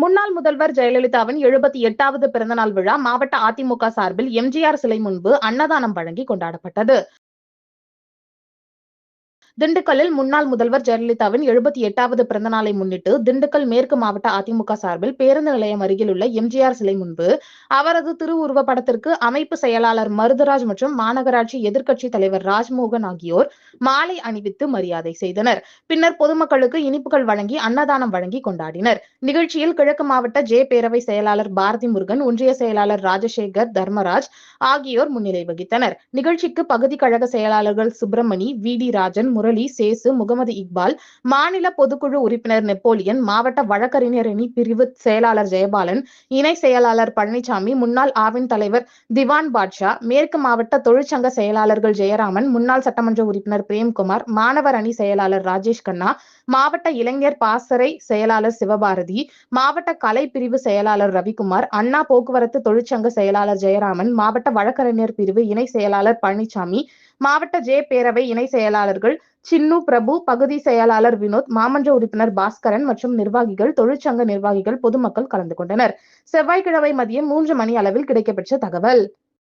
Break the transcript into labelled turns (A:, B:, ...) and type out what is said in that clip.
A: முன்னாள் முதல்வர் ஜெயலலிதாவின் 78வது பிறந்தநாள் விழா மாவட்ட அதிமுக சார்பில் எம்ஜிஆர் சிலை முன்பு அன்னதானம் வழங்கி கொண்டாடப்பட்டது. திண்டுக்கல்லில் முன்னாள் முதல்வர் ஜெயலலிதாவின் 78வது பிறந்த நாளை முன்னிட்டு திண்டுக்கல் மேற்கு மாவட்ட அதிமுக சார்பில் பேருந்து நிலையம் அருகில் உள்ள எம்ஜிஆர் சிலை முன்பு அவரது திருவுருவப் படத்திற்கு அமைப்பு செயலாளர் மருதுராஜ் மற்றும் மாநகராட்சி எதிர்க்கட்சித் தலைவர் ராஜ்மோகன் ஆகியோர் மாலை அணிவித்து மரியாதை செய்தனர். பின்னர் பொதுமக்களுக்கு இனிப்புகள் வழங்கி அன்னதானம் வழங்கி கொண்டாடினர். நிகழ்ச்சியில் கிழக்கு மாவட்ட ஜே பேரவை செயலாளர் பாரதி முருகன், ஒன்றிய செயலாளர் ராஜசேகர், தர்மராஜ் ஆகியோர் முன்னிலை வகித்தனர். நிகழ்ச்சிக்கு பகுதி கழக செயலாளர்கள் சுப்பிரமணி, வி டி ராஜன், முரளி, சேசு, முகமது இக்பால், மாநில பொதுக்குழு உறுப்பினர் நெப்போலியன், மாவட்ட வழக்கறிஞர் அணி பிரிவு செயலாளர் ஜெயபாலன், இணை செயலாளர் பழனிசாமி, முன்னாள் ஆவின் தலைவர் திவான் பாட்ஷா, மேற்கு மாவட்ட தொழிற்சங்க செயலாளர்கள் ஜெயராமன், முன்னாள் சட்டமன்ற உறுப்பினர் பிரேம்குமார், மாணவர் அணி செயலாளர் ராஜேஷ் கண்ணா, மாவட்ட இளைஞர் பாசறை செயலாளர் சிவபாரதி, மாவட்ட கலை பிரிவு செயலாளர் ரவிக்குமார், அண்ணா போக்குவரத்து தொழிற்சங்க செயலாளர் ஜெயராமன், மாவட்ட வழக்கறிஞர் பிரிவு இணை செயலாளர் பழனிசாமி, மாவட்ட ஜே பேரவை இணை செயலாளர்கள் சின்னு, பிரபு, பகுதி செயலாளர் வினோத், மாமன்ற உறுப்பினர் பாஸ்கரன் மற்றும் நிர்வாகிகள், தொழிற்சங்க நிர்வாகிகள், பொதுமக்கள் கலந்து கொண்டனர். செவ்வாய்க்கிழமை மதியம் 3 மணி அளவில் கிடைக்கப்பெற்ற தகவல்.